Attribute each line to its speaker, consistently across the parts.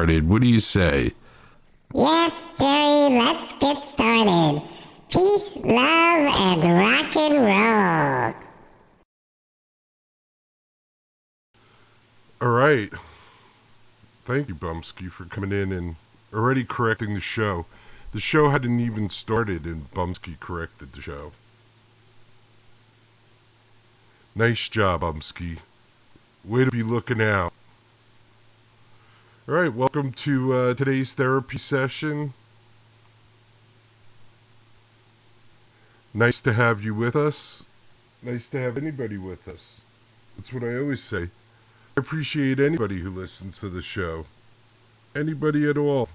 Speaker 1: started. What do you say?
Speaker 2: Yes, Jerry, let's get started. Peace, love, and rock and roll.
Speaker 3: All right. Thank you, Bumpskey, for coming in and already correcting the show. The show hadn't even started, and Bumpskey corrected the show. Nice job, Bumpskey. Way to be looking out. All right, welcome to today's therapy session. Nice to have you with us. Nice to have anybody with us. That's what I always say. I appreciate anybody who listens to the show. Anybody at all.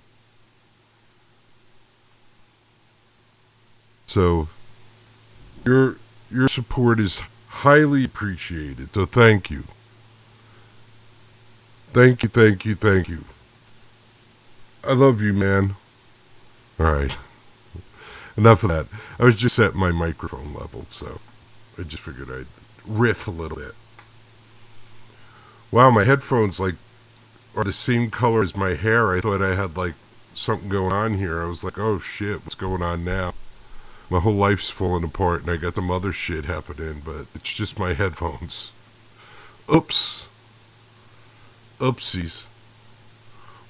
Speaker 3: So, your support is highly appreciated. So thank you. Thank you, thank you, thank you. I love you, man. All right. Enough of that. I was just at my microphone level, so I just figured I'd riff a little bit. Wow, my headphones are the same color as my hair. I thought I had something going on here. I was like, oh shit, what's going on now? My whole life's falling apart and I got some other shit happening, but it's just my headphones. Oops. Oopsies.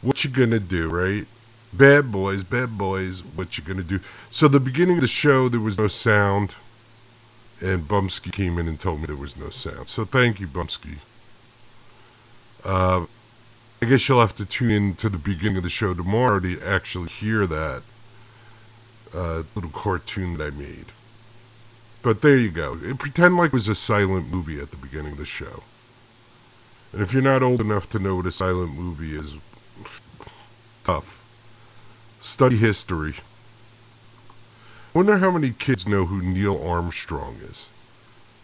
Speaker 3: What you gonna do, right? Bad boys, what you gonna do? So the beginning of the show, there was no sound, and Bumpskey came in and told me there was no sound. So thank you, Bumpskey. I guess you'll have to tune in to the beginning of the show tomorrow to actually hear that little cartoon that I made. But there you go. Pretend like it was a silent movie at the beginning of the show. And if you're not old enough to know what a silent movie is, tough. Study history. I wonder how many kids know who Neil Armstrong is.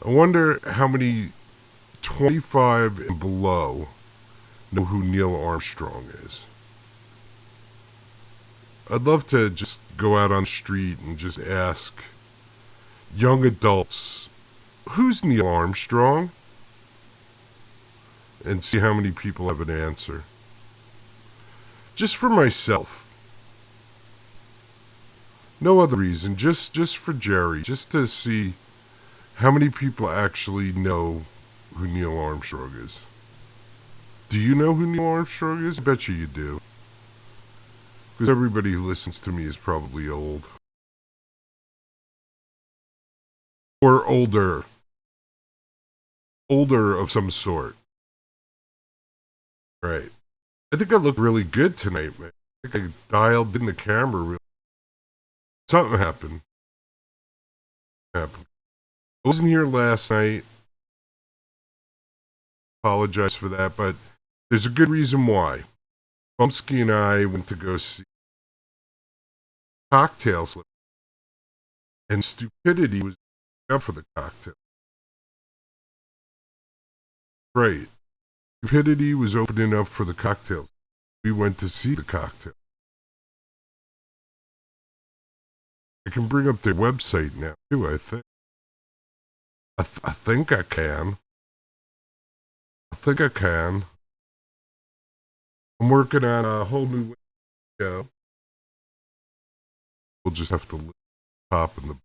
Speaker 3: I wonder how many 25 and below know who Neil Armstrong is. I'd love to just go out on the street and just ask young adults, who's Neil Armstrong? And see how many people have an answer. Just for myself. No other reason, just for Jerry, just to see how many people actually know who Neil Armstrong is. Do you know who Neil Armstrong is? I bet you do. Because everybody who listens to me is probably old. Or older. Older of some sort. Right. I think I look really good tonight, man. I think I dialed in the camera really. Something happened. I wasn't here last night. Apologize for that, but there's a good reason why. Bumpskey and I went to go see cocktails, and stupidity was up for the cocktail. Right. Stupidity was opening up for the cocktails. We went to see the cocktail. I can bring up their website now, too, I think. I think I can. I'm working on a whole new show. We'll just have to look top in the...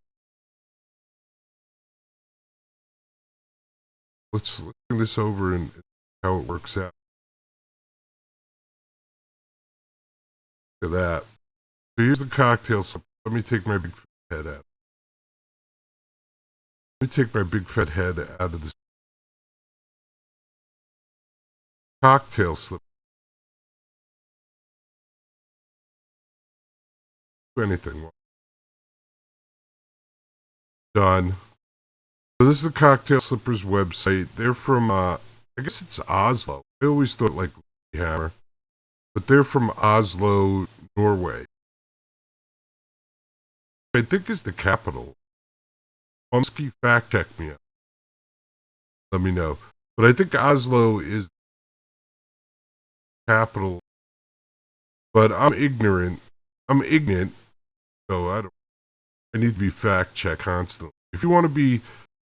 Speaker 3: Let's bring this over and how it works out. Look at that. So here's the cocktail. Let me take my big fat head out. Let me take my big fat head out of this cocktail slip. Anything. Done. So this is the Cocktail Slippers website. They're from, I guess it's Oslo. I always thought like Hammer. But they're from Oslo, Norway. I think is the capital. Bumpskey, fact check me out. Let me know. But I think Oslo is the capital. But I'm ignorant. So I need to be fact checked constantly. If you want to be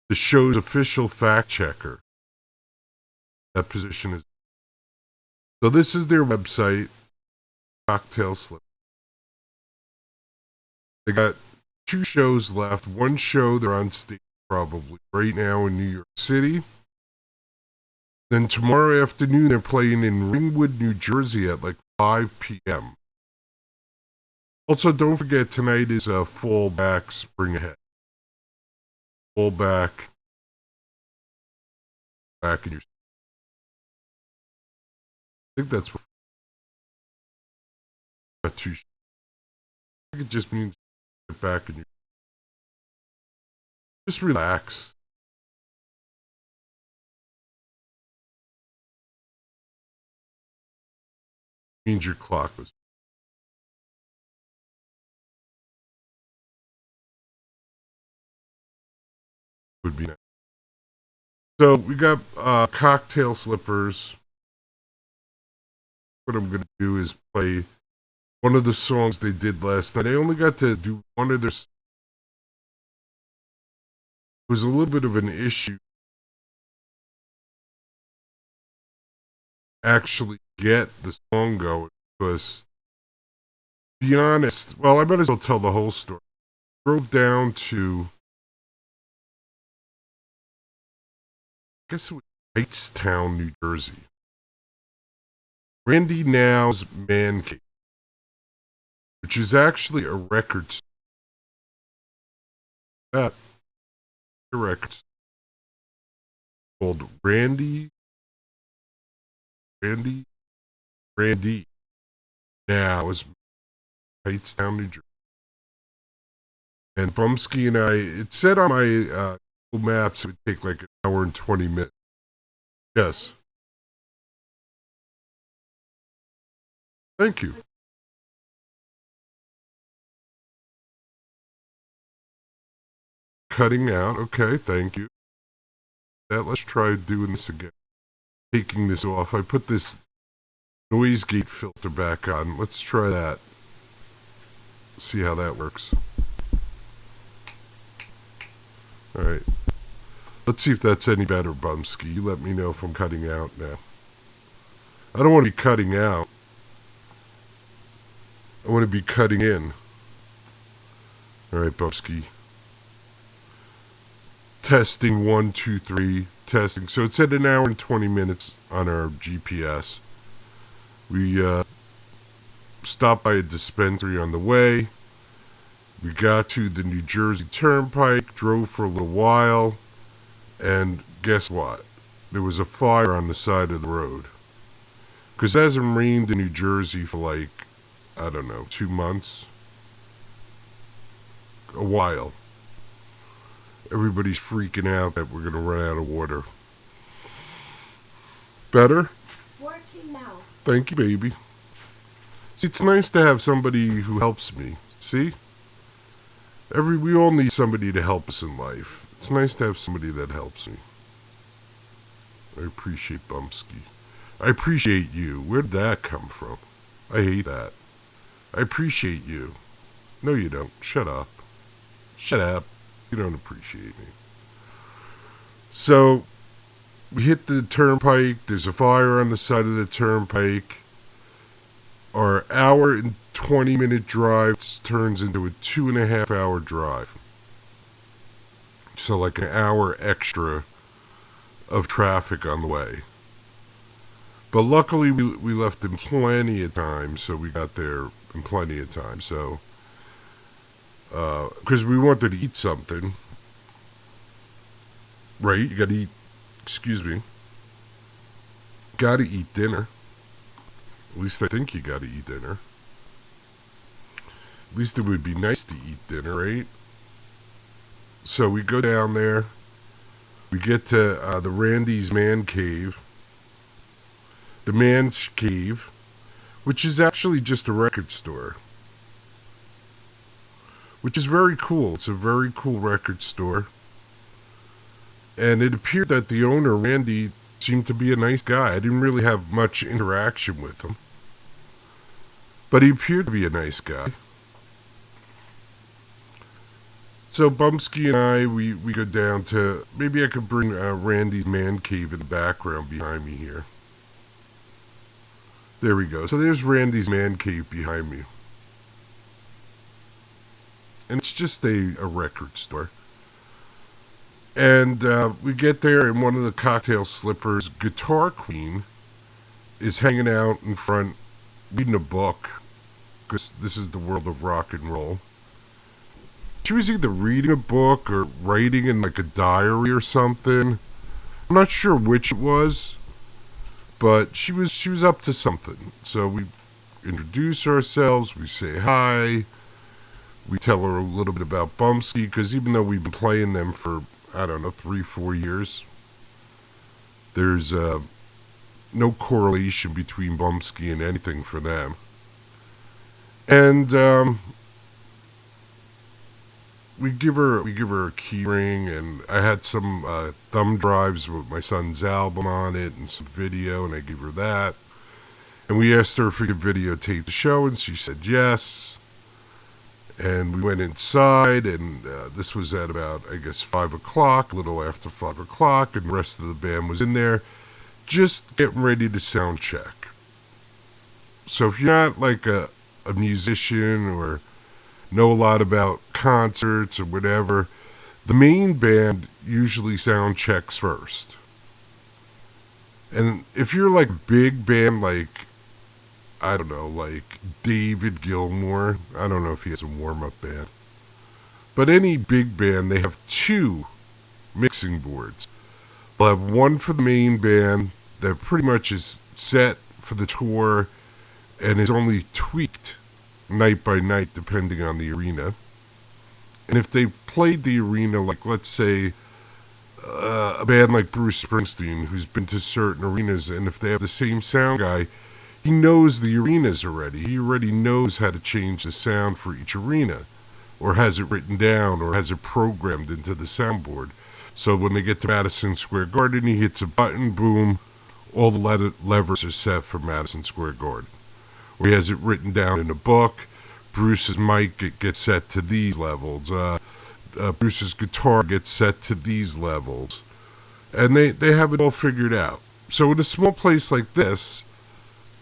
Speaker 3: the show's official fact checker, that position is. So this is their website. Cocktail Slip. They got 2 shows left. One show they're on stage probably right now in New York City. Then tomorrow afternoon they're playing in Ringwood, New Jersey at like 5 p.m. Also, don't forget tonight is a Fallback Spring Ahead. Fallback back in your. I think that's what. Not too. I think it just means get back in your. Just relax. Means your clock was. Would be nice. So we got cocktail slippers. What I'm gonna do is play one of the songs they did last night. I only got to do one of their. It was a little bit of an issue. Actually, get the song going because, to be honest, well, I might as well tell the whole story. Drove down to, I guess it was Hightstown, New Jersey. Randy Now's Man Cave, which is actually a record store. A record store called Randy Now's Hightstown, New Jersey. And Bumpskey and I, it said on my Google Maps it would take like an hour and 20 minutes. Yes. Thank you. Cutting out. Okay, thank you. Let's try doing this again. Taking this off. I put this noise gate filter back on. Let's try that. See how that works. Alright. Let's see if that's any better, Bumpskey. You let me know if I'm cutting out now. I don't want to be cutting out. I want to be cutting in. Alright, Bumpskey. Testing 1, 2, 3. Testing. So it said an hour and 20 minutes on our GPS. We stopped by a dispensary on the way. We got to the New Jersey Turnpike, drove for a little while, and guess what? There was a fire on the side of the road. Because it hasn't rained in New Jersey for like, I don't know, 2 months. A while. Everybody's freaking out that we're going to run out of water. Better?
Speaker 1: Working now.
Speaker 3: Thank you, baby. See, it's nice to have somebody who helps me. See? We all need somebody to help us in life. It's nice to have somebody that helps me. I appreciate Bumpskey. I appreciate you. Where did that come from? I hate that. I appreciate you. No, you don't. Shut up. Shut up. You don't appreciate me. So, we hit the turnpike. There's a fire on the side of the turnpike. Our hour and 20-minute drive turns into a 2.5 hour drive. So like an hour extra of traffic on the way. But luckily we left in plenty of time, so we got there in plenty of time. So, because we wanted to eat something. Right? You gotta eat, gotta eat dinner. At least I think you gotta eat dinner. At least it would be nice to eat dinner, right? So we go down there. We get to the Randy's Man Cave. The Man's Cave, which is actually just a record store. Which is very cool. It's a very cool record store. And it appeared that the owner, Randy, seemed to be a nice guy. I didn't really have much interaction with him. But he appeared to be a nice guy. So Bumpskey and I, we go down to, maybe I could bring Randy's Man Cave in the background behind me here. There we go. So there's Randy's man cave behind me. And it's just a record store. And we get there, and one of the cocktail slippers, Guitar Queen, is hanging out in front, reading a book, because this is the world of rock and roll. She was either reading a book or writing in like a diary or something. I'm not sure which it was, but she was up to something. So we introduce ourselves, we say hi, we tell her a little bit about Bumpskey, because even though we've been playing them for, I don't know, 3-4 years, there's no correlation between Bumpskey and anything for them. And we give her a key ring, and I had some thumb drives with my son's album on it and some video, and I gave her that. And we asked her if we could videotape the show, and she said yes. And we went inside, and this was at about, I guess, 5 o'clock, a little after 5 o'clock, and the rest of the band was in there just getting ready to sound check. So if you're not like a musician or know a lot about concerts or whatever, the main band usually sound checks first. And if you're like big band, like, I don't know, like David Gilmour, I don't know if he has a warm-up band, but any big band, they have 2 mixing boards. They'll have one for the main band that pretty much is set for the tour and is only tweaked night by night depending on the arena. And if they played the arena, like let's say a band like Bruce Springsteen, who's been to certain arenas, and if they have the same sound guy, he knows the arenas already. He already knows how to change the sound for each arena, or has it written down, or has it programmed into the soundboard. So when they get to Madison Square Garden, he hits a button, boom, all the levers are set for Madison Square Garden. Or he has it written down in a book. Bruce's mic gets set to these levels. Bruce's guitar gets set to these levels. And they have it all figured out. So in a small place like this,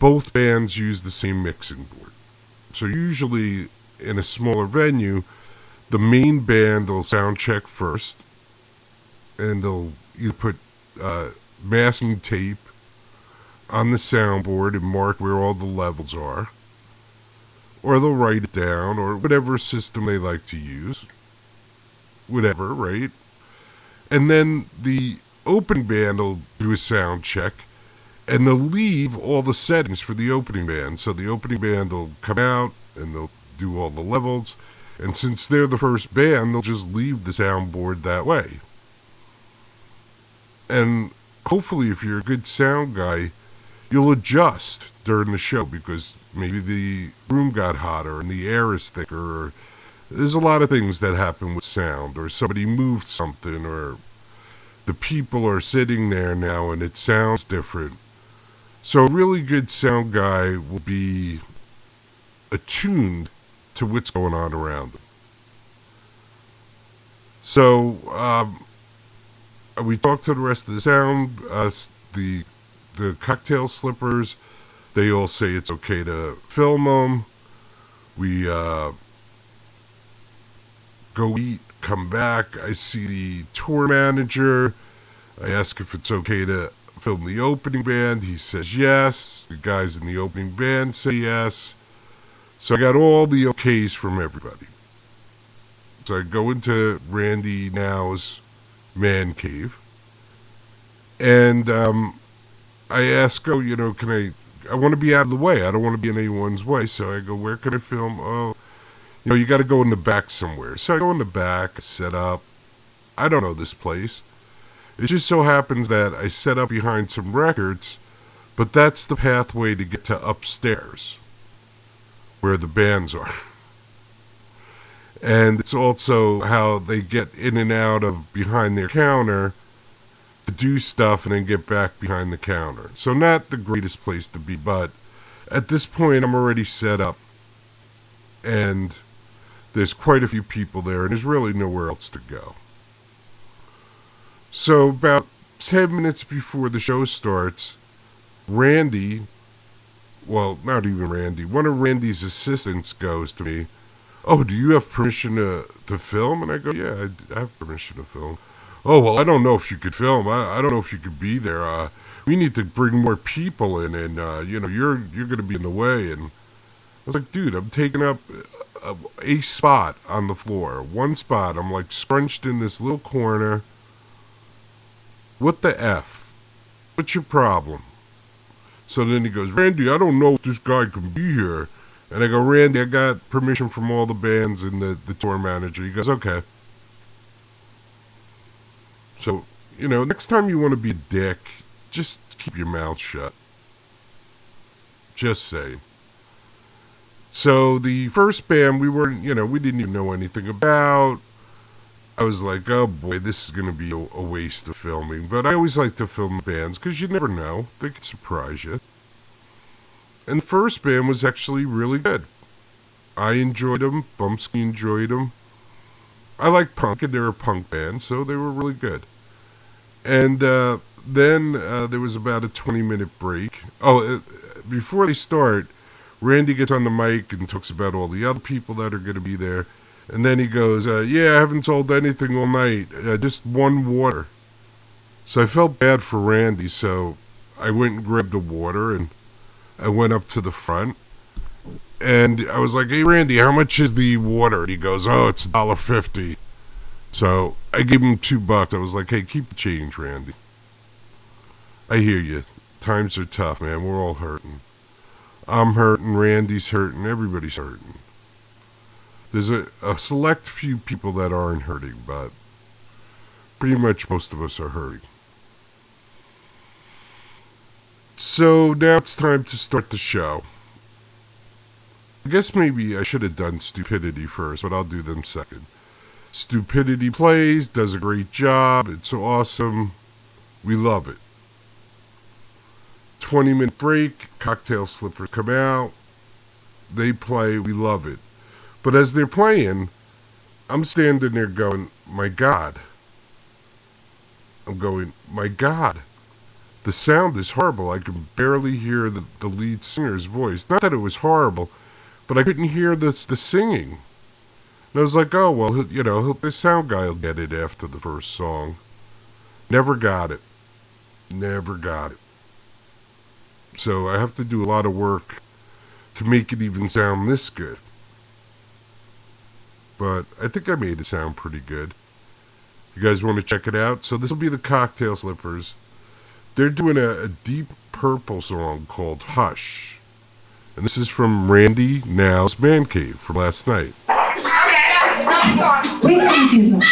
Speaker 3: both bands use the same mixing board. So usually in a smaller venue, the main band will sound check first, and they'll either put masking tape on the soundboard and mark where all the levels are, or they'll write it down, or whatever system they like to use. Whatever, right? And then the open band will do a sound check, and they'll leave all the settings for the opening band. So the opening band will come out, and they'll do all the levels, and since they're the first band, they'll just leave the soundboard that way. And hopefully, if you're a good sound guy, you'll adjust during the show, because maybe the room got hotter and the air is thicker, or there's a lot of things that happen with sound, or somebody moved something, or the people are sitting there now and it sounds different. So a really good sound guy will be attuned to what's going on around them. So we talked to the rest of the sound, the cocktail slippers. They all say it's okay to film them. We go eat, come back. I see the tour manager. I ask if it's okay to film the opening band. He says yes. The guys in the opening band say yes. So I got all the okays from everybody. So I go into Randy Now's man cave, and I ask, can I want to be out of the way. I don't want to be in anyone's way. So I go, where can I film? Oh, you got to go in the back somewhere. So I go in the back, set up. I don't know this place. It just so happens that I set up behind some records, but that's the pathway to get to upstairs, where the bands are. And it's also how they get in and out of behind their counter to do stuff and then get back behind the counter. So not the greatest place to be, but at this point I'm already set up, and there's quite a few people there, and there's really nowhere else to go. So about 10 minutes before the show starts, Randy well, not even Randy. One of Randy's assistants goes to me, "Oh, do you have permission to film?" And I go, "Yeah, I have permission to film." "Oh, well, I don't know if you could film. I don't know if you could be there. We need to bring more people in, and you're going to be in the way." And I was like, "Dude, I'm taking up a spot on the floor, one spot. I'm like scrunched in this little corner. What the f? What's your problem?" So then he goes, "Randy, I don't know if this guy can be here." And I go, "Randy, I got permission from all the bands and the tour manager." He goes, "Okay." So, next time you want to be a dick, just keep your mouth shut. Just say. So the first band we didn't even know anything about. I was like, oh boy, this is going to be a waste of filming. But I always like to film bands because you never know. They could surprise you. And the first band was actually really good. I enjoyed them. Bumpskey enjoyed them. I like punk, and they're a punk band, so they were really good. And then there was about a 20-minute break. Before they start, Randy gets on the mic and talks about all the other people that are going to be there. And then he goes, "Yeah, I haven't sold anything all night. Just one water." So I felt bad for Randy, so I went and grabbed the water, and I went up to the front. And I was like, "Hey, Randy, how much is the water?" And he goes, "Oh, it's $1.50. So I gave him $2. I was like, "Hey, keep the change, Randy. I hear you. Times are tough, man. We're all hurting. I'm hurting, Randy's hurting, everybody's hurting. There's a select few people that aren't hurting, but pretty much most of us are hurting." So now it's time to start the show. I guess maybe I should have done Stupidity first, but I'll do them second. Stupidity plays, does a great job, it's awesome, we love it. 20-minute break, Cocktail Slippers come out, they play, we love it. But as they're playing, I'm standing there going, my God. I'm going, my God. The sound is horrible. I can barely hear the lead singer's voice. Not that it was horrible, but I couldn't hear the singing. And I was like, oh, well, the sound guy will get it after the first song. Never got it. Never got it. So I have to do a lot of work to make it even sound this good. But I think I made it sound pretty good. You guys want to check it out? So this will be the Cocktail Slippers. They're doing a Deep Purple song called Hush. And this is from Randy Now's Man Cave from last night.
Speaker 1: Wisconsin.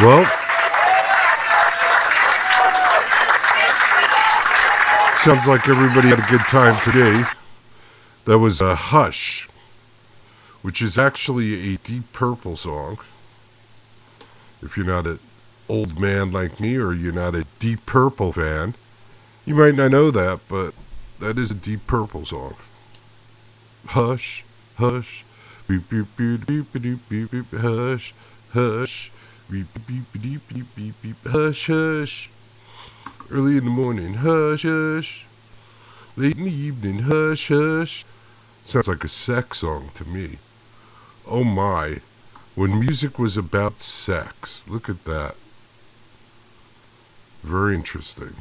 Speaker 3: Well, sounds like everybody had a good time today. That was a Hush, which is actually a Deep Purple song. If you're not an old man like me, or you're not a Deep Purple fan, you might not know that, but that is a Deep Purple song. Hush, hush, beep beep beep beep beep beep beep, hush, hush, beep beep beep beep beep beep, hush, hush. Early in the morning, hush, hush. Late in the evening, hush, hush. Sounds like a sex song to me. Oh my, when music was about sex. Look at that. Very interesting.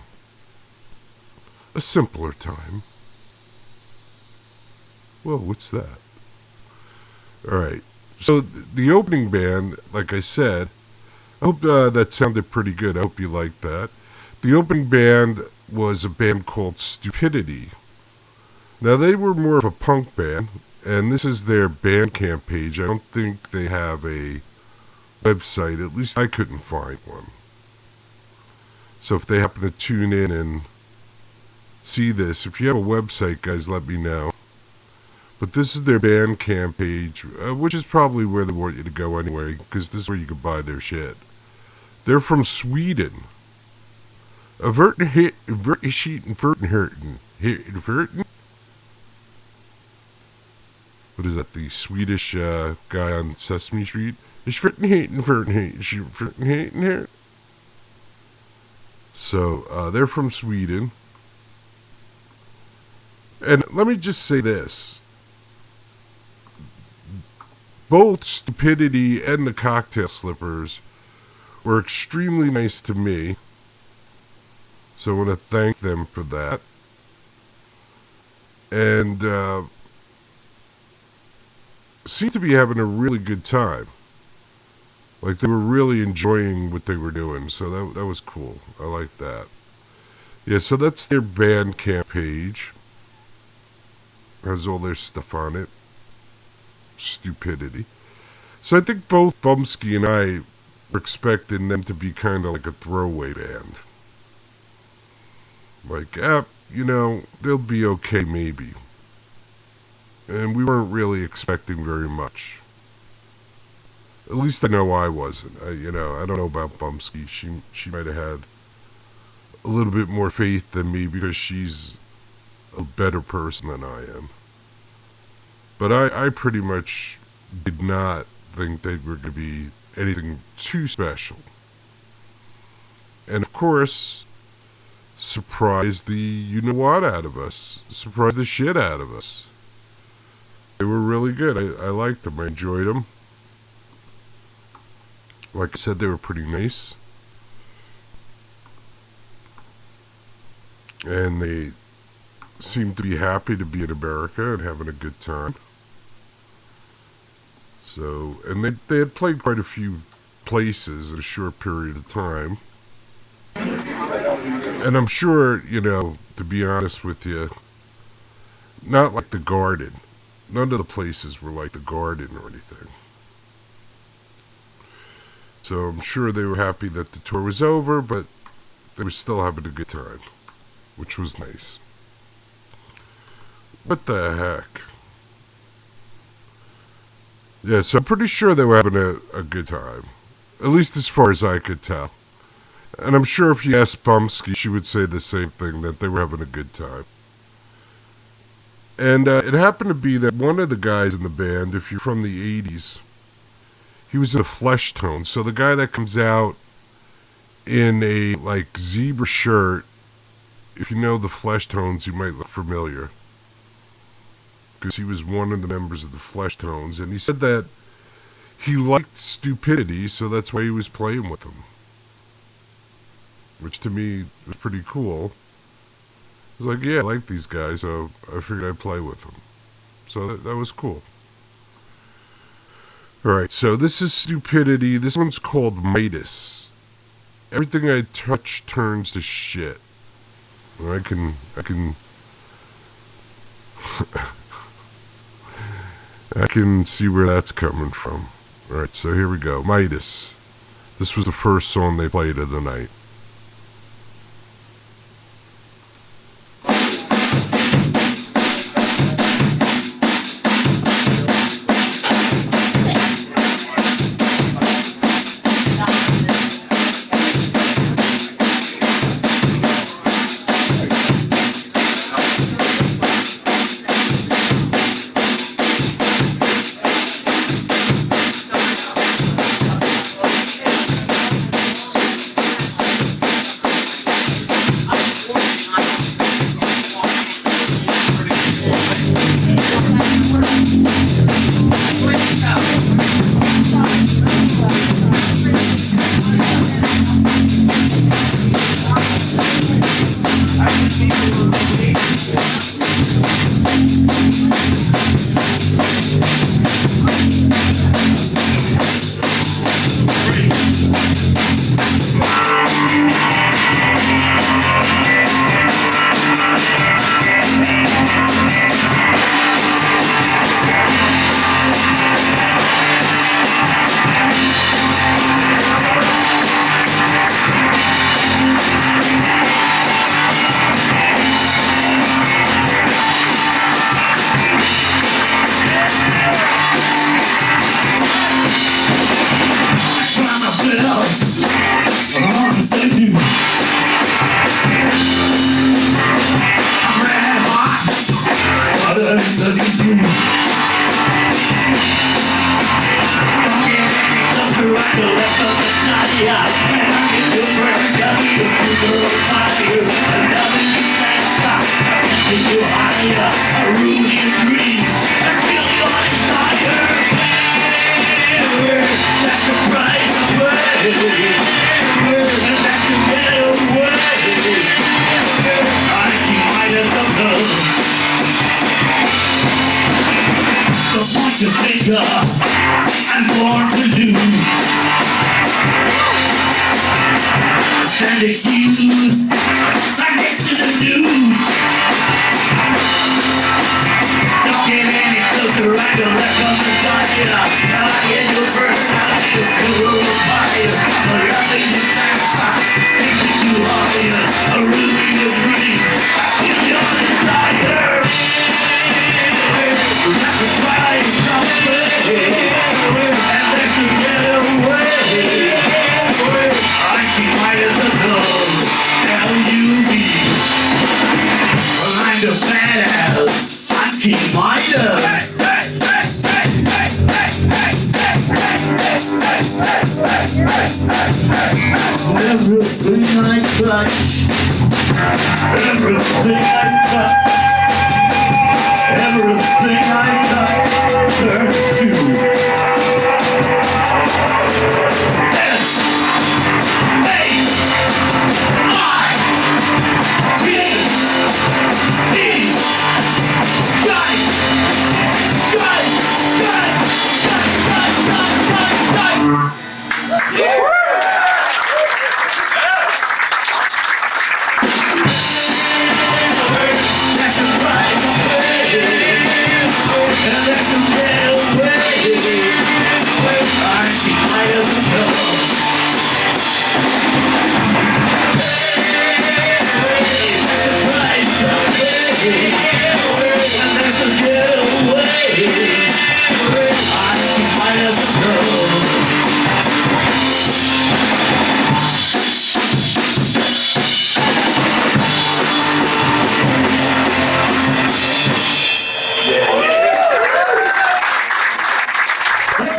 Speaker 3: A simpler time. Well, what's that? Alright, so the opening band, like I said, I hope that sounded pretty good. I hope you liked that. The opening band was a band called Stupidity. Now, they were more of a punk band, and this is their Bandcamp page. I don't think they have a website. At least I couldn't find one. So if they happen to tune in and see this, if you have a website, guys, let me know. But this is their Bandcamp page, which is probably where they want you to go anyway, because this is where you can buy their shit. They're from Sweden. Averten. What is that? The Swedish guy on Sesame Street? So they're from Sweden. And let me just say this. Both Stupidity and the Cocktail Slippers were extremely nice to me. So I want to thank them for that. And seemed to be having a really good time. Like they were really enjoying what they were doing. So that was cool. I like that. Yeah, so that's their Bandcamp page. Has all their stuff on it. Stupidity. So I think both Bumpskey and I were expecting them to be kind of like a throwaway band. Like, they'll be okay maybe. And we weren't really expecting very much. At least I know I wasn't. I don't know about Bumpskey. She might have had a little bit more faith than me because she's a better person than I am. But I pretty much did not think they were going to be anything too special. And of course, surprised the you-know-what out of us. Surprised the shit out of us. They were really good. I liked them. I enjoyed them. Like I said, they were pretty nice. And they seemed to be happy to be in America and having a good time. So, and they had played quite a few places in a short period of time. And I'm sure, to be honest with you, not like the Garden. None of the places were like the Garden or anything. So I'm sure they were happy that the tour was over, but they were still having a good time, which was nice. What the heck? Yeah, so I'm pretty sure they were having a good time. At least as far as I could tell. And I'm sure if you asked Bumpskey, she would say the same thing, that they were having a good time. And it happened to be that one of the guys in the band, if you're from the 80s, he was in a Flesh Tone. So the guy that comes out in a, zebra shirt, if you know the Flesh Tones, you might look familiar. Because he was one of the members of the Flesh Tones. And he said that he liked Stupidity, so that's why he was playing with them. Which to me was pretty cool. I was like, yeah, I like these guys, so I figured I'd play with them. So that was cool. Alright, so this is Stupidity. This one's called Midas. Everything I touch turns to shit. And I can I can see where that's coming from. Alright, so here we go. Midas. This was the first song they played of the night.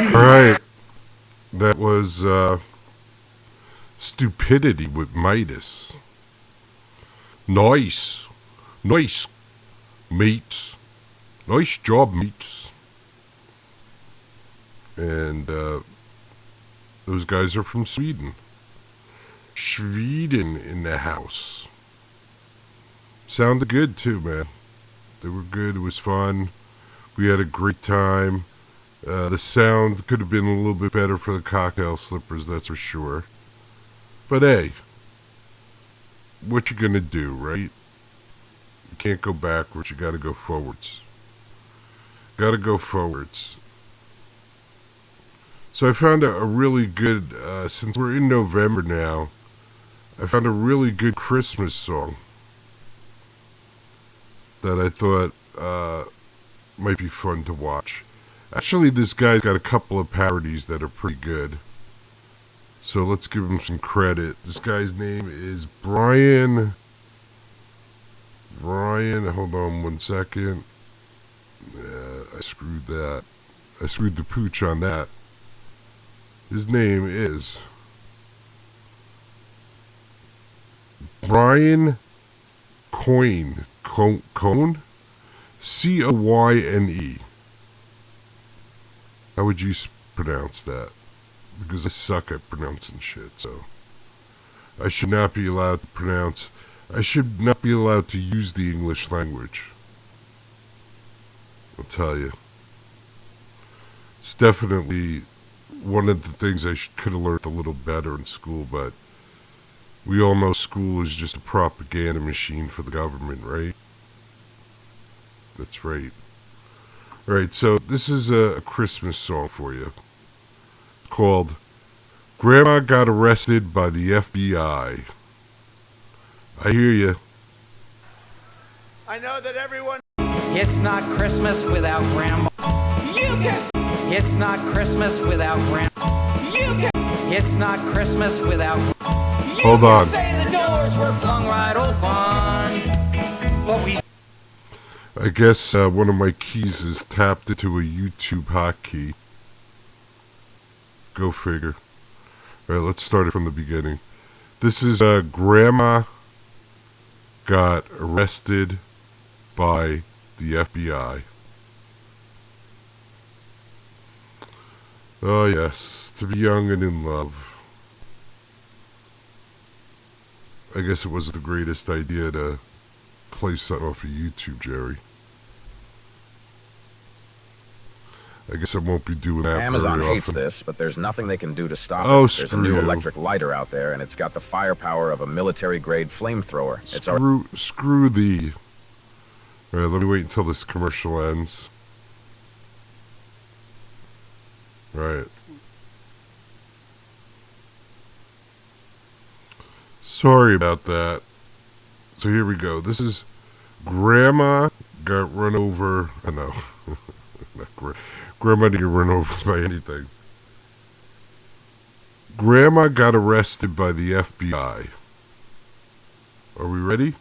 Speaker 3: Alright, that was Stupidity with Midas. Nice, mates. Nice job, mates. And those guys are from Sweden. Sweden in the house. Sounded good too, man. They were good. It was fun. We had a great time. The sound could have been a little bit better for the cocktail slippers, that's for sure. But hey, what you gonna do, right? You can't go backwards, you gotta go forwards. So I found a really good, since we're in November now, I found a really good Christmas song that I thought might be fun to watch. Actually, this guy's got a couple of parodies that are pretty good. So let's give him some credit. This guy's name is Brian, hold on one second. I screwed that. I screwed the pooch on that. His name is Brian Coyne. Coyne? C-O-Y-N-E. How would you pronounce that? Because I suck at pronouncing shit, so I should not be allowed to use the English language. I'll tell you. It's definitely one of the things I could have learned a little better in school, but we all know school is just a propaganda machine for the government, right? That's right. Alright, so this is a Christmas song for you. Called Grandma Got Arrested by the FBI. I hear you.
Speaker 1: I know that everyone.
Speaker 4: It's not Christmas without Grandma. You can. It's not Christmas without Grandma. You can. It's not Christmas without.
Speaker 3: Hold on.
Speaker 4: Say the doors were flung wide open, but we.
Speaker 3: I guess one of my keys is tapped into a YouTube hotkey. Go figure. Alright, let's start it from the beginning. This is Grandma Got Arrested by the FBI. Oh yes, to be young and in love. I guess it wasn't the greatest idea to play something off of YouTube, Jerry. I guess I won't be doing that.
Speaker 5: Amazon
Speaker 3: very
Speaker 5: hates
Speaker 3: often.
Speaker 5: this, but there's nothing they can do to stop
Speaker 3: Oh,
Speaker 5: it. There's a new
Speaker 3: screw you.
Speaker 5: electric lighter out there, and it's got the firepower of a military-grade flamethrower. It's already...
Speaker 3: Screw the... Alright, let me wait until this commercial ends. Right. Sorry about that. So here we go. This is Grandma Got Run Over... I know. Grandma didn't get run over by anything. Grandma got arrested by the FBI. Are we ready?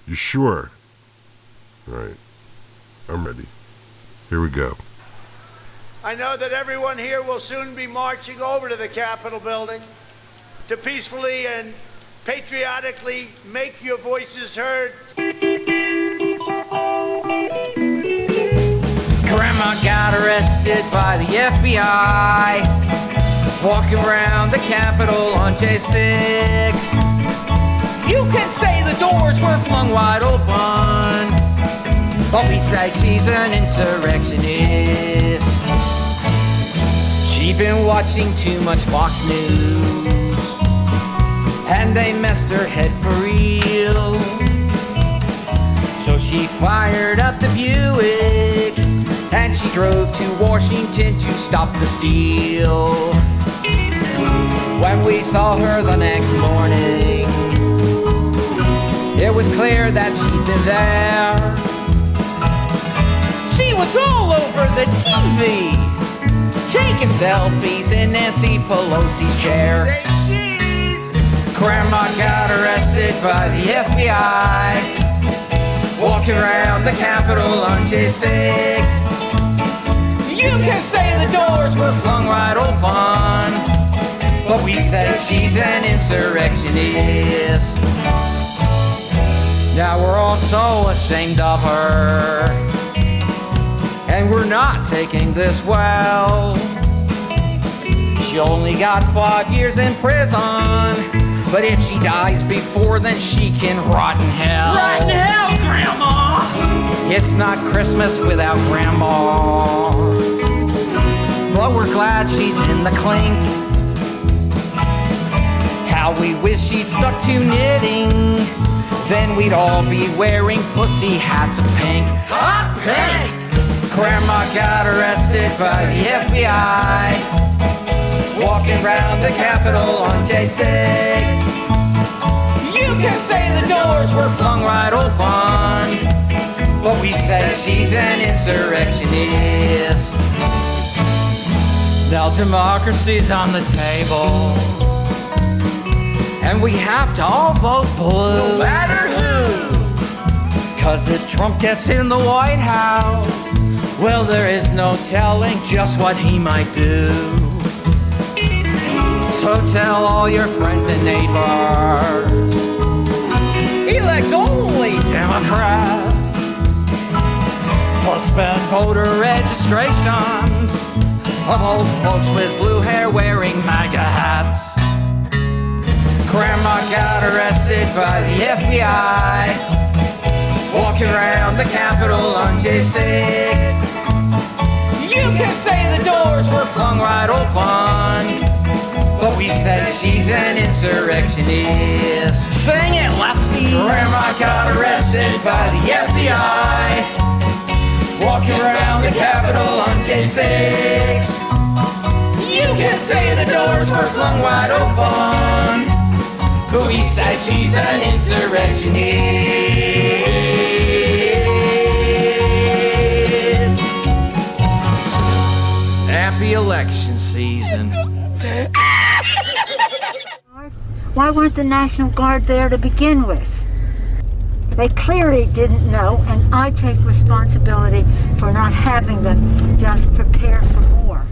Speaker 3: You sure? Alright. I'm ready. Here we go.
Speaker 1: I know that everyone here will soon be marching over to the Capitol building to peacefully and patriotically make your voices heard.
Speaker 4: Grandma got arrested by the FBI, walking around the Capitol on J6. You can say the doors were flung wide open, but we say she's an insurrectionist. She'd been watching too much Fox News, and they messed her head for real. So she fired up the Buick, and she drove to Washington to stop the steal. When we saw her the next morning, it was clear that she'd been there. She was all over the TV, taking selfies in Nancy Pelosi's chair.
Speaker 1: Say cheese!
Speaker 4: Grandma got arrested by the FBI, walking around the Capitol on J6. You can say the doors were flung wide open, but we say she's an insurrectionist. Now we're all so ashamed of her, and we're not taking this well. She only got 5 years in prison, but if she dies before then she can rot in hell.
Speaker 1: Rot in hell, Grandma!
Speaker 4: It's not Christmas without Grandma, but we're glad she's in the clink. How we wish she'd stuck to knitting, then we'd all be wearing pussy hats of pink. Hot pink! Grandma got arrested by the FBI, walking around the Capitol on J6. You can say the doors were flung wide open, but we say she's an insurrectionist. Now democracy's on the table, and we have to all vote blue, no matter who. 'Cause if Trump gets in the White House, well, there is no telling just what he might do. So tell all your friends and neighbors, elect only Democrats. Suspend voter registrations of old folks with blue hair wearing MAGA hats. Grandma got arrested by the FBI, walking around the Capitol on J6. You can say the doors were flung wide open, but we said she's an insurrectionist. Sing it, lefty! Grandma got arrested by the FBI, walking around the Capitol on J6. You can say the doors were flung wide open, but we said she's an insurrectionist. Happy election season.
Speaker 6: Why weren't the National Guard there to begin with? They clearly didn't know, and I take responsibility for not having them just prepare for war.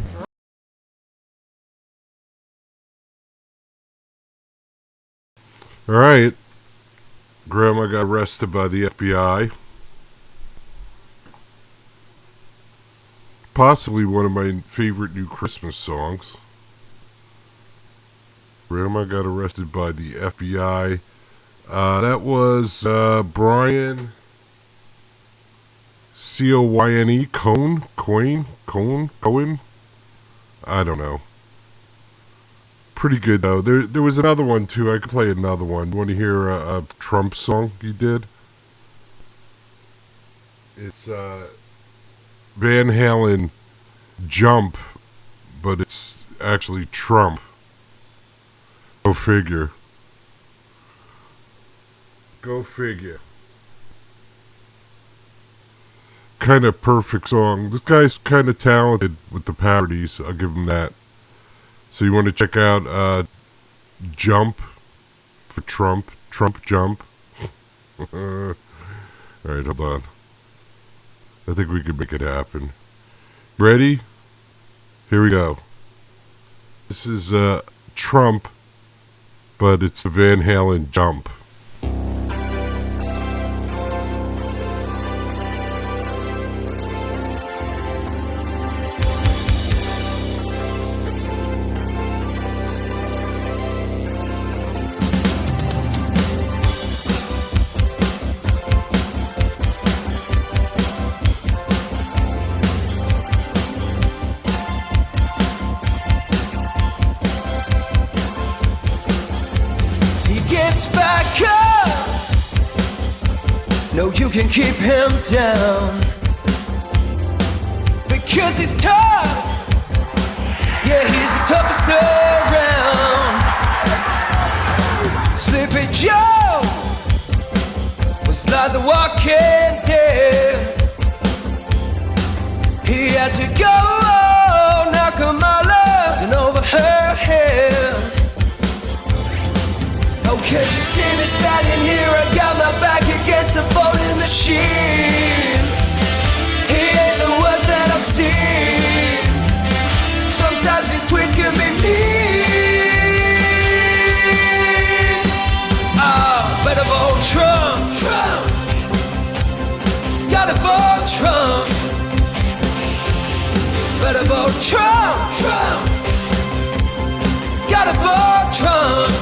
Speaker 3: All right. Grandma got arrested by the FBI. Possibly one of my favorite new Christmas songs. Grandma got arrested by the FBI. That was Brian Coyne, Cohen. I don't know. Pretty good though. There was another one too. I could play another one. You want to hear a Trump song he did? It's Van Halen Jump, but it's actually Trump. Go figure. Go figure. Kind of perfect song. This guy's kind of talented with the parodies. I'll give him that. So you want to check out Jump for Trump. Trump Jump. Alright, hold on. I think we can make it happen. Ready? Here we go. This is Trump, but it's the Van Halen Jump.
Speaker 7: Back up. No, you can keep him down because he's tough. Yeah, he's the toughest around. Sleepy Joe was like the walking dead. He had to go knock on my left and over her head. Oh, can't you see me standing here? I got my back against the voting machine. He ain't the worst that I've seen. Sometimes his tweets can be mean. Oh, better vote Trump. Trump. Gotta vote Trump. Better vote Trump. Trump. Gotta vote Trump.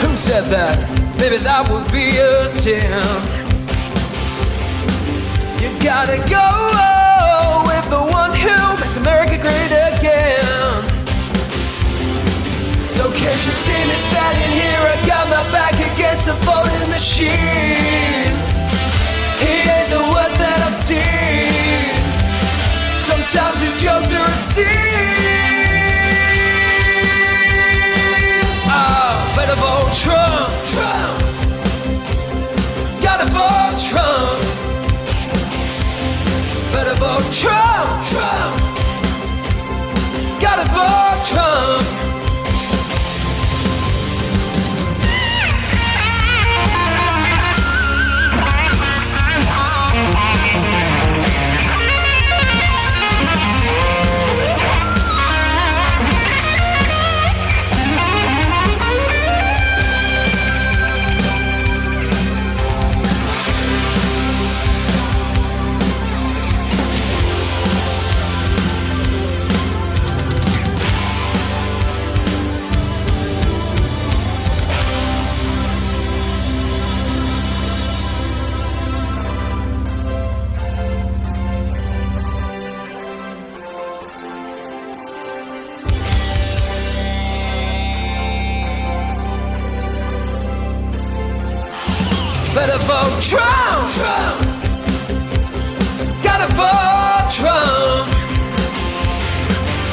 Speaker 7: Who said that? Maybe that would be a sin. You gotta go with the one who makes America great again. So can't you see me standing here? I got my back against the voting machine. Trump. Better vote Trump. Trump. Gotta vote Trump.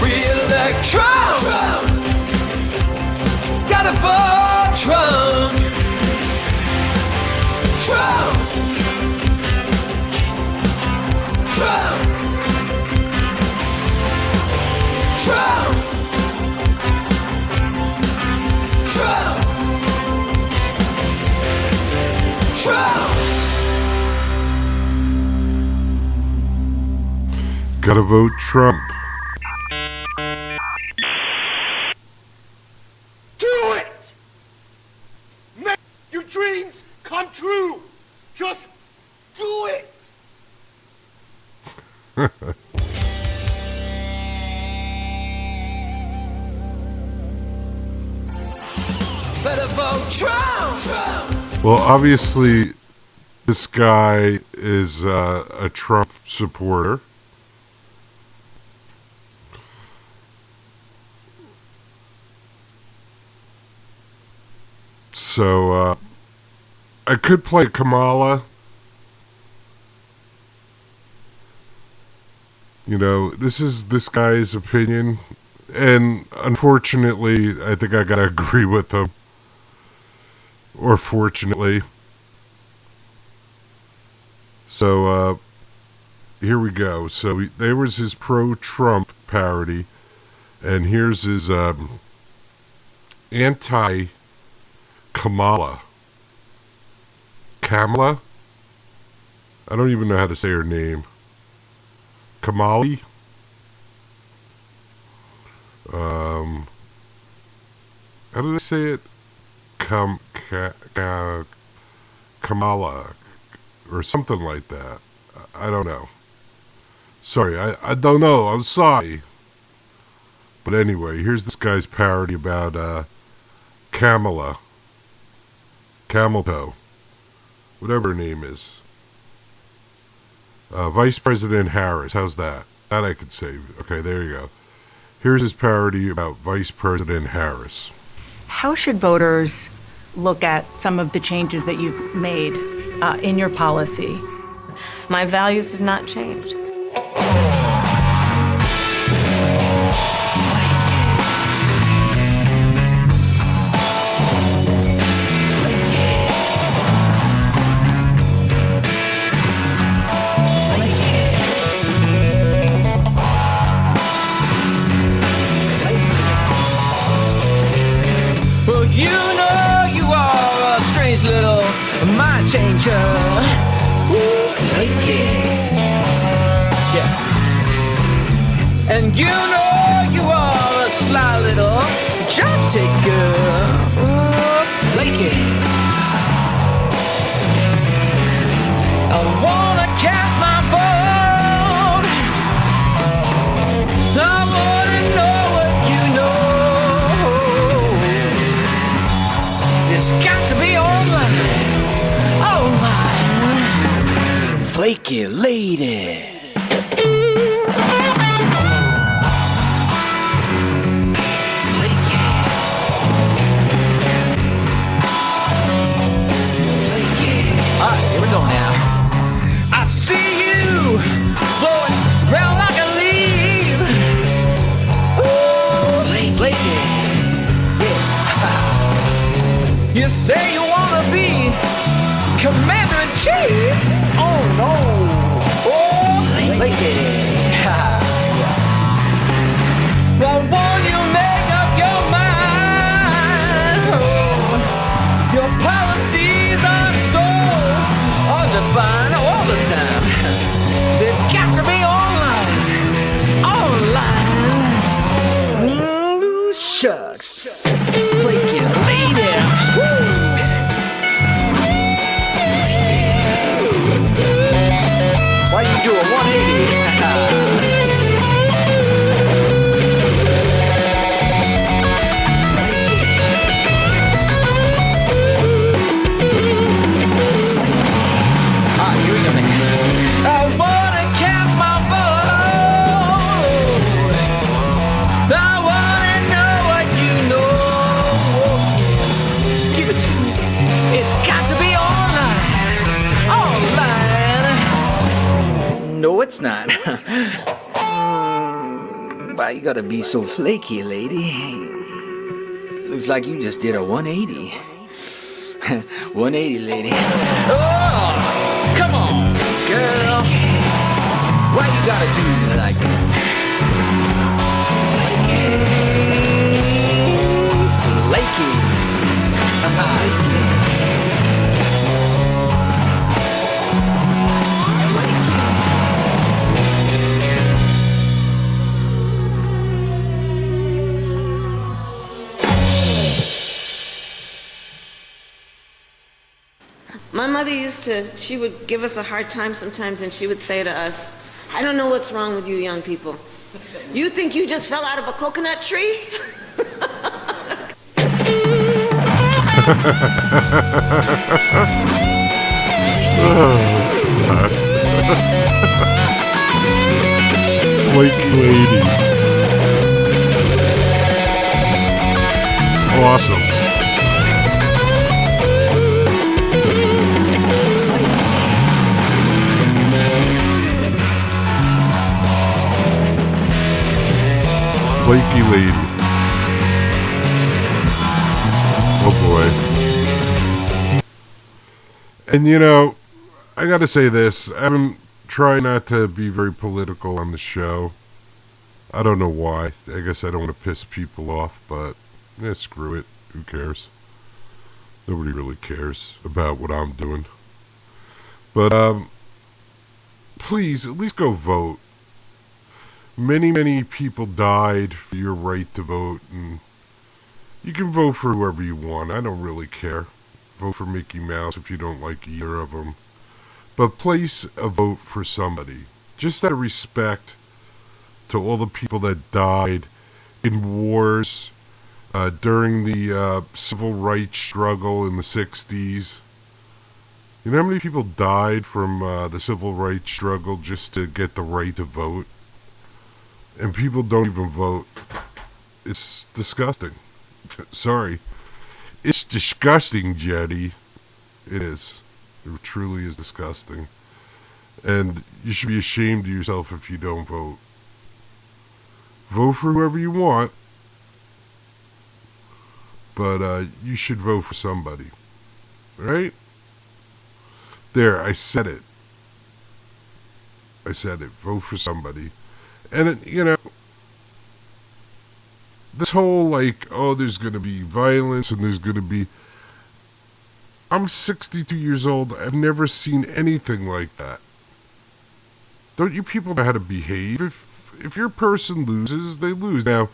Speaker 7: Re-elect Trump. Trump. Gotta vote Trump. Trump. Trump. Trump. Trump. Trump.
Speaker 3: Gotta vote Trump.
Speaker 8: Do it! Make your dreams come true! Just do it!
Speaker 7: Better vote Trump. Trump.
Speaker 3: Well, obviously, this guy is a Trump supporter. So, I could play Kamala. You know, this is this guy's opinion. And unfortunately, I think I gotta agree with him. Or fortunately. So, here we go. So, there was his pro-Trump parody. And here's his anti-Kamala. Kamala? I don't even know how to say her name. Kamali? How did I say it? Kamala. Or something like that. I don't know. Sorry, I don't know. I'm sorry. But anyway, here's this guy's parody about Kamala. Camel Toe. Whatever her name is. Vice President Harris. How's that? That I could say. Okay, there you go. Here's his parody about Vice President Harris.
Speaker 9: How should voters look at some of the changes that you've made in your policy?
Speaker 10: My values have not changed.
Speaker 7: Well, you know you are a strange little mind changer. Ooh, flaky. Yeah. And you know you are a sly little job taker. Ooh, flaky. I wanna cast my vote. I wanna know what you know. It's got to be online. Flaky lady. Alright, here we go now. I see you blowing round like a leaf. Ooh, flaky. Yeah. You say you wanna be commander-in-chief. Oh no. Oh, flaky. I warn you, man.
Speaker 4: They've got to be online. Online. Ooh, shucks. Flaky lady. Why you do a 180? No, it's not. Why you gotta be so flaky, lady? Looks like you just did a 180. 180, lady. Oh, come on, girl. Why you gotta do me like that? Flaky. Flaky.
Speaker 10: My mother she would give us a hard time sometimes, and she would say to us, I don't know what's wrong with you young people. You think you just fell out of a coconut tree?
Speaker 3: Flaky lady. Awesome. Flaky lady. Oh boy. And you know, I gotta say this. I'm trying not to be very political on the show. I don't know why. I guess I don't want to piss people off, but yeah, screw it. Who cares? Nobody really cares about what I'm doing. But please, at least go vote. Many people died for your right to vote, and you can vote for whoever you want. I don't really care. Vote for Mickey Mouse if you don't like either of them. But place a vote for somebody. Just out of respect to all the people that died in wars during the civil rights struggle in the 60s. You know how many people died from the civil rights struggle just to get the right to vote? And people don't even vote. It's disgusting. Sorry. It's disgusting, Jetty. It is. It truly is disgusting. And you should be ashamed of yourself if you don't vote. Vote for whoever you want. But you should vote for somebody. Right? There, I said it. I said it. Vote for somebody. And, you know, this whole, like, oh, there's going to be violence and there's going to be... I'm 62 years old. I've never seen anything like that. Don't you people know how to behave? If your person loses, they lose. Now,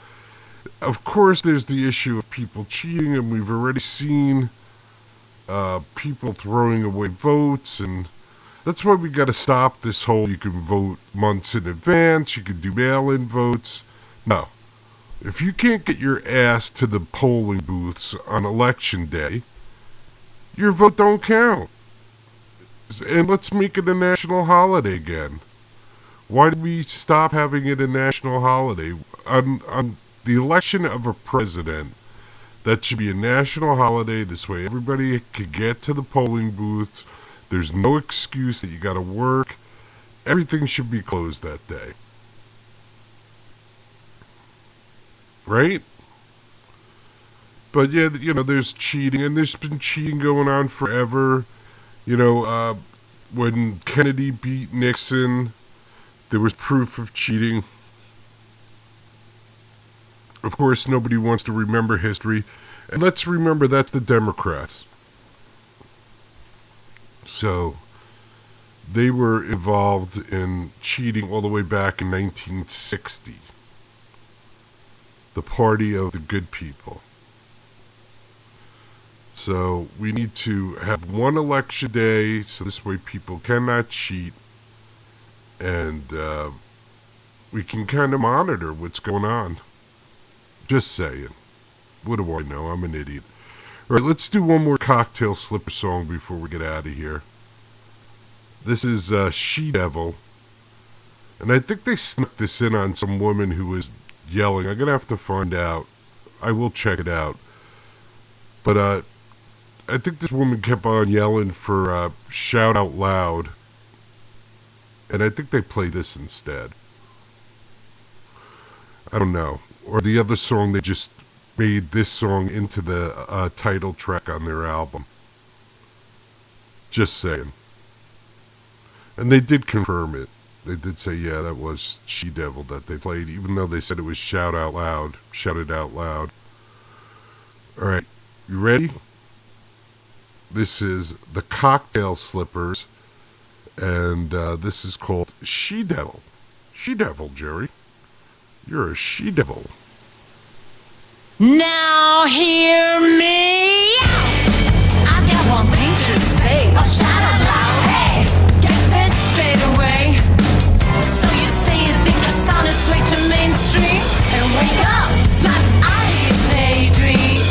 Speaker 3: of course, there's the issue of people cheating, and we've already seen people throwing away votes, and that's why we got to stop this whole you can vote months in advance, you can do mail-in votes. No. If you can't get your ass to the polling booths on election day, your vote don't count. And let's make it a national holiday again. Why did we stop having it a national holiday? On the election of a president, that should be a national holiday. This way everybody could get to the polling booths. There's no excuse that you got to work. Everything should be closed that day. Right? But yeah, you know, there's cheating, and there's been cheating going on forever. You know, when Kennedy beat Nixon, there was proof of cheating. Of course, nobody wants to remember history. And let's remember that's the Democrats. So, They were involved in cheating all the way back in 1960. The party of the good people. So we need to have one election day so this way people cannot cheat, and we can kind of monitor what's going on. Just saying. What do I know? I'm an idiot. All right, let's do one more Cocktail Slipper song before we get out of here. This is She Devil. And I think they snuck this in on some woman who was yelling. I'm going to have to find out. I will check it out. But I think this woman kept on yelling for Shout Out Loud. And I think they played this instead. I don't know. Or the other song, they just made this song into the title track on their album. Just saying. And they did confirm it. They did say, yeah, that was She Devil that they played, even though they said it was Shout Out Loud. Shout It Out Loud. All right. You ready? This is the Cocktail Slippers. And this is called She Devil. She Devil, Jerry. You're a she devil.
Speaker 11: Now hear me out. I've got one thing to say. Oh, shout out loud. Hey, get this straight away. So you say you think I sounded straight to mainstream? And wake up, snap out of your daydream.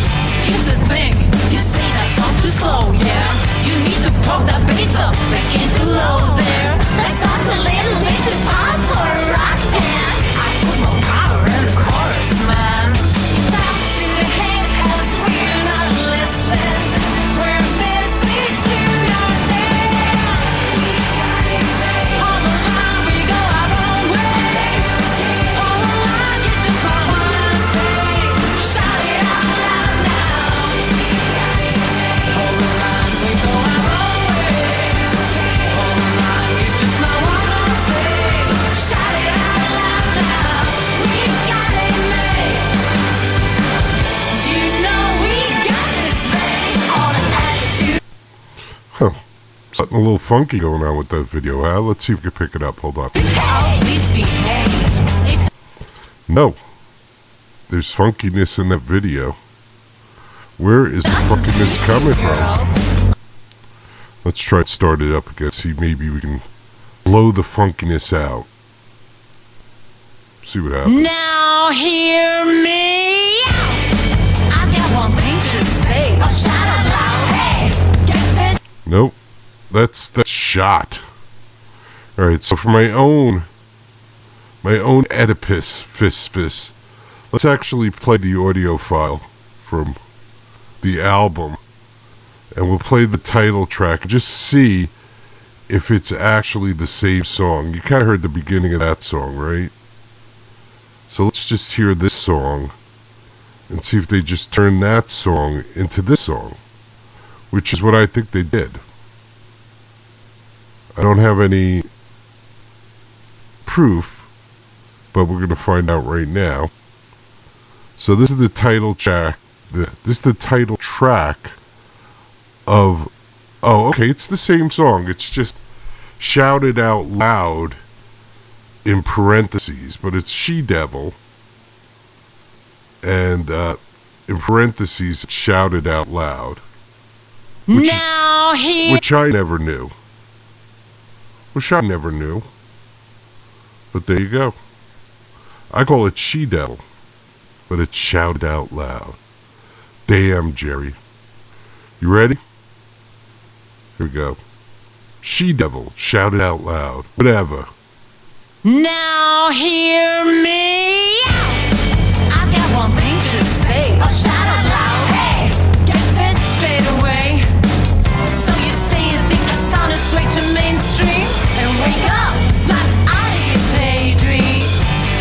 Speaker 11: Here's the thing, you say that song too slow, yeah? You need to poke that bass up, that get too low there. That sounds a little bit too far for a rock band. I put more power in the chorus, man. Stop in the head, 'cause we're not listening. We're missing to your name. On the line, we go our own way. On the line, you just might wanna say, shout it out loud now. On the line, we go our own way. On the line, you just might wanna say, shout it out loud now. We got it made. You know we got this thing on an attitude.
Speaker 3: Huh. Something a little funky going on with that video, huh? Let's see if we can pick it up. Hold on.
Speaker 11: Oh, please behave.
Speaker 3: No. There's funkiness in that video. Where is the funkiness coming from? Let's try to start it up again. See, maybe we can blow the funkiness out. See what happens.
Speaker 11: Now hear me out. I've got one thing to say. Oh, shout out loud. Hey, get this.
Speaker 3: Nope. That's shot. Alright, so for my own Oedipus fist, let's actually play the audio file from the album. And we'll play the title track and just see if it's actually the same song. You kind of heard the beginning of that song, right? So let's just hear this song and see if they just turn that song into this song, which is what I think they did. I don't have any proof, but we're going to find out right now. So this is the title track. This is the title track of... Oh, okay, it's the same song. It's just shouted out loud in parentheses, but it's She Devil. And in parentheses, it's shouted out loud. Which I never knew. Which I never knew. But there you go. I call it She Devil, but it's shouted out loud. Damn, Jerry. You ready? Here we go. She Devil, shouted out loud. Whatever.
Speaker 11: Now hear me out. I've got one thing to say. Oh, shout out loud. Hey, get this straight away. So you say you think I sounded straight to mainstream? And wake up, snap out of your daydream.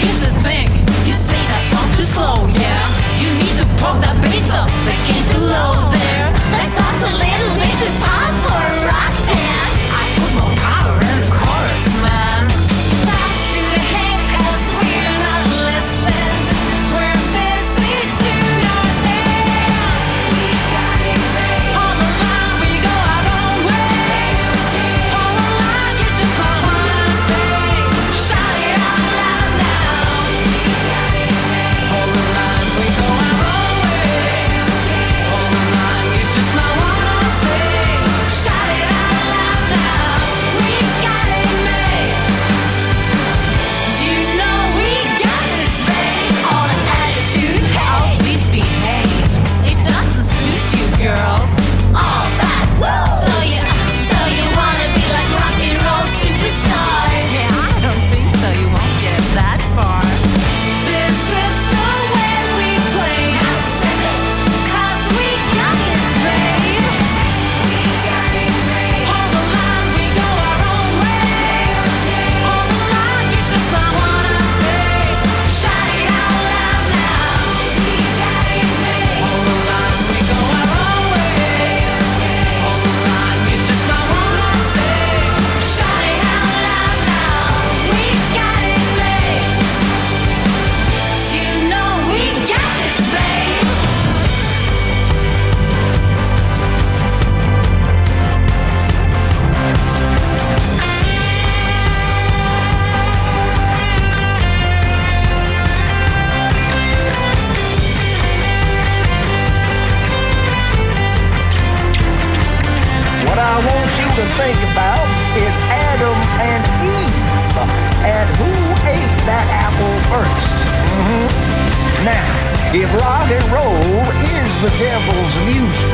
Speaker 11: Here's the thing, you say that song's too slow, yeah? You need to poke that bass up, that gets too low there. That sounds a little bit too far for a rock band. I put more power in the chorus, man. Stop in the head, 'cause we're not listening. We're missing to your name.
Speaker 12: I want you to think about is Adam and Eve, and who ate that apple first. Now, if rock and roll is the devil's music,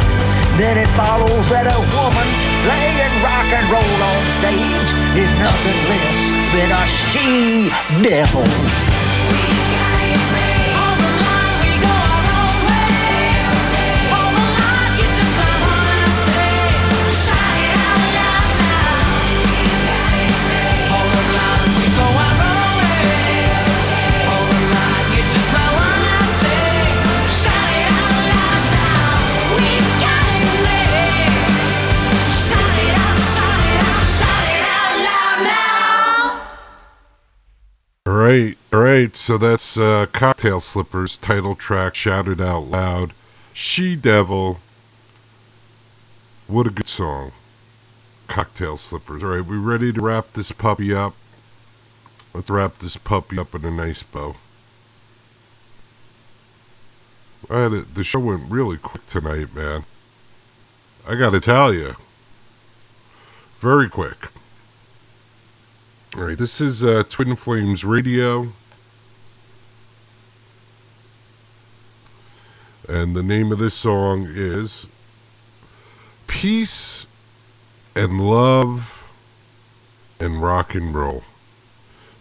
Speaker 12: then it follows that a woman playing rock and roll on stage is nothing less than a she-devil.
Speaker 3: All right, so that's Cocktail Slippers, title track, Shouted Out Loud, She-Devil. What a good song. Cocktail Slippers. All right, we ready to wrap this puppy up? Let's wrap this puppy up in a nice bow. The show went really quick tonight, man. I gotta tell you. Very quick. All right, this is Twin Flames Radio. And the name of this song is Peace and Love and Rock and Roll.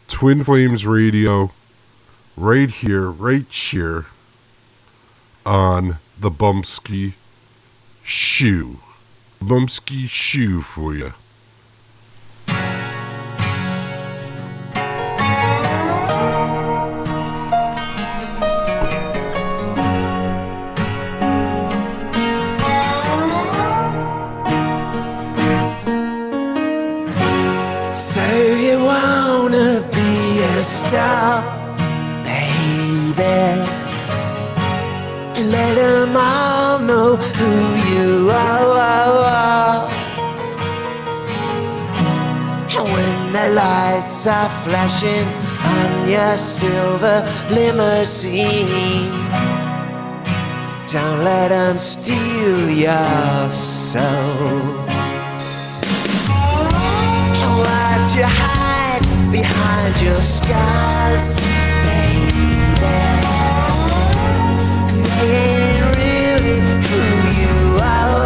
Speaker 3: Twin Flames Radio, right here on the Bumpskey Shoe. Bumpskey Shoe for you.
Speaker 7: So you wanna be a star, baby? Let them all know who you are. When the lights are flashing on your silver limousine, don't let them steal your soul. Why'd you hide behind your scars, baby? They ain't really who you are.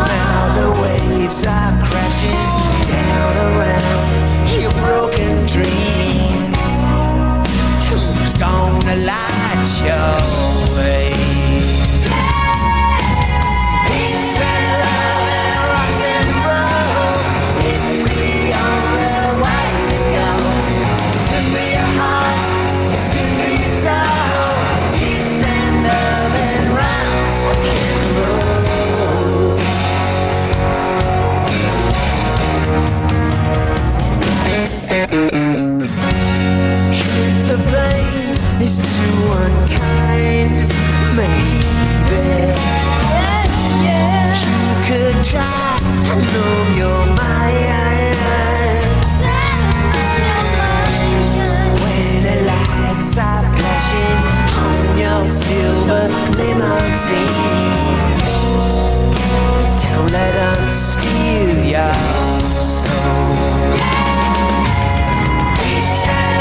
Speaker 7: Now the waves are crashing down around your broken dreams. Who's gonna light your way? If the blame is too unkind, maybe you could try and numb your mind. When the lights are flashing on your silver limousine, don't let them steal your soul. Peace and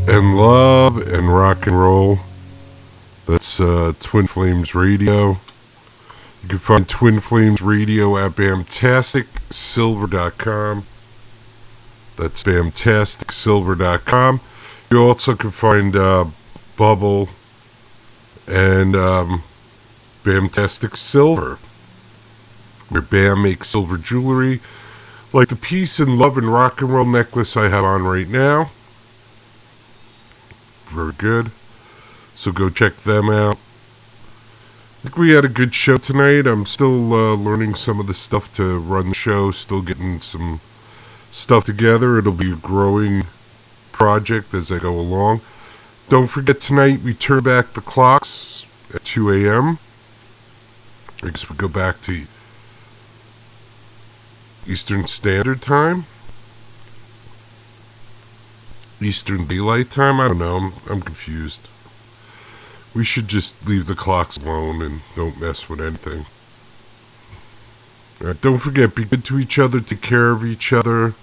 Speaker 3: and love and rock and roll. That's Twin Flames Radio. You can find Twin Flames Radio at BamtasticSilver.com. That's BamtasticSilver.com. You also can find Bubble and Bamtastic Silver, where Bam makes silver jewelry, like the peace and love and rock and roll necklace I have on right now. Very good. So go check them out. I think we had a good show tonight. I'm still learning some of the stuff to run the show, still getting some stuff together. It'll be a growing project as I go along. Don't forget, tonight we turn back the clocks at 2 a.m. I guess we go back to Eastern Standard Time? Eastern Daylight Time? I don't know. I'm confused. We should just leave the clocks alone and don't mess with anything. Alright, don't forget, be good to each other, take care of each other,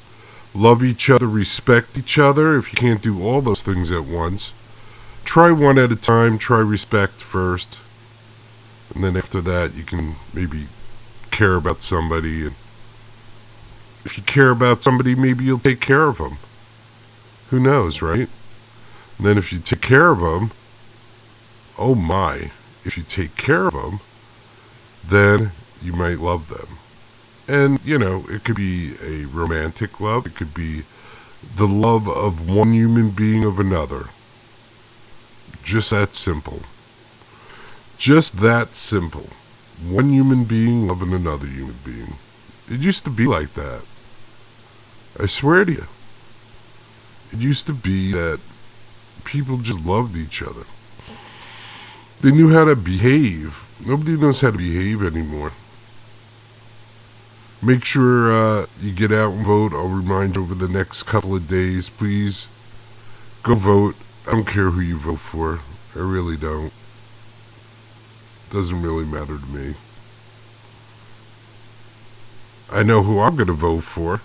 Speaker 3: love each other, respect each other. If you can't do all those things at once, try one at a time. Try respect first. And then after that, you can maybe care about somebody. And if you care about somebody, maybe you'll take care of them. Who knows, right? And then if you take care of them, oh my, if you take care of them, then you might love them. And, you know, it could be a romantic love. It could be the love of one human being of another. Just that simple. Just that simple. One human being loving another human being. It used to be like that. I swear to you. It used to be that people just loved each other. They knew how to behave. Nobody knows how to behave anymore. Make sure you get out and vote. I'll remind you over the next couple of days. Please go vote. I don't care who you vote for. I really don't. Doesn't really matter to me. I know who I'm going to vote for.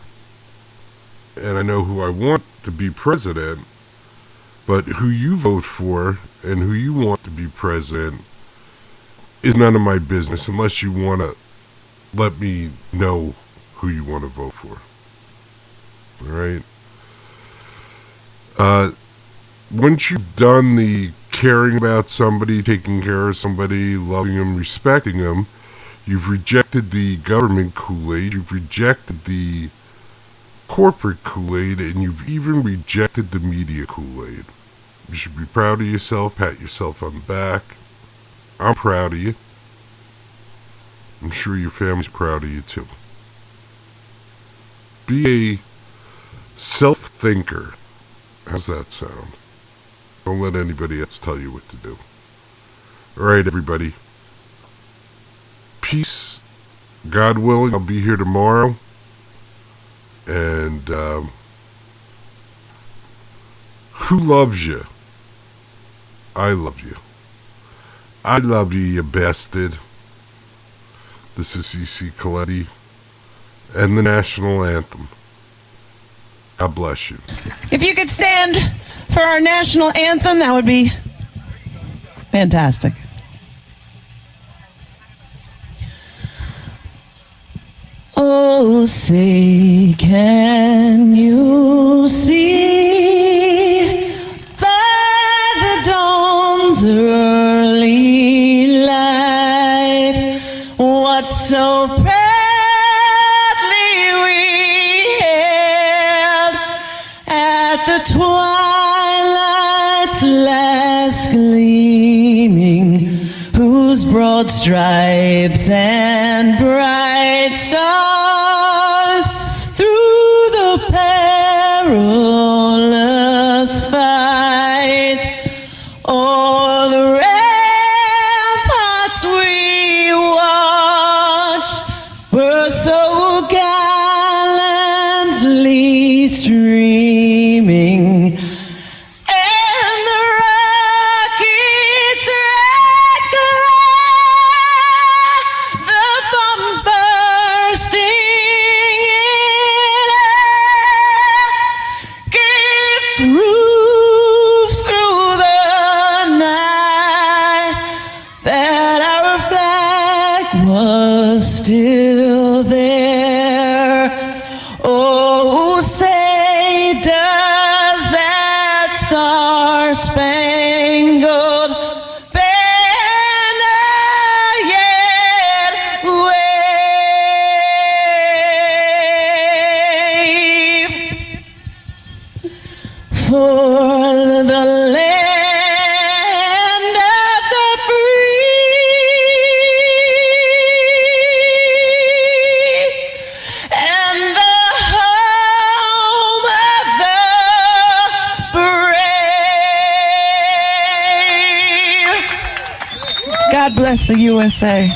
Speaker 3: And I know who I want to be president. But who you vote for and who you want to be president is none of my business unless you want to let me know who you want to vote for. Alright? Once you've done the caring about somebody, taking care of somebody, loving them, respecting them, you've rejected the government Kool-Aid, you've rejected the corporate Kool-Aid, and you've even rejected the media Kool-Aid. You should be proud of yourself, pat yourself on the back. I'm proud of you. I'm sure your family's proud of you too. Be a self-thinker. How's that sound? Don't let anybody else tell you what to do. Alright, everybody. Peace. God willing, I'll be here tomorrow. And, who loves you? I love you. I love you, you bastard. This is C.C. Coletti and the National Anthem. God bless you.
Speaker 13: If you could stand for our national anthem, that would be fantastic. Oh, say, can you see by the dawn's early light what so proudly we hailed at the twilight's last gleaming, whose broad stripes and bright stars through the perilous fight o'er the ramparts we watched were so gallantly streaming. And the rocket's red glare, the bombs bursting still there. Oh, say does that star-spangled banner yet wave for the land of the free and the home of the brave. God bless the USA.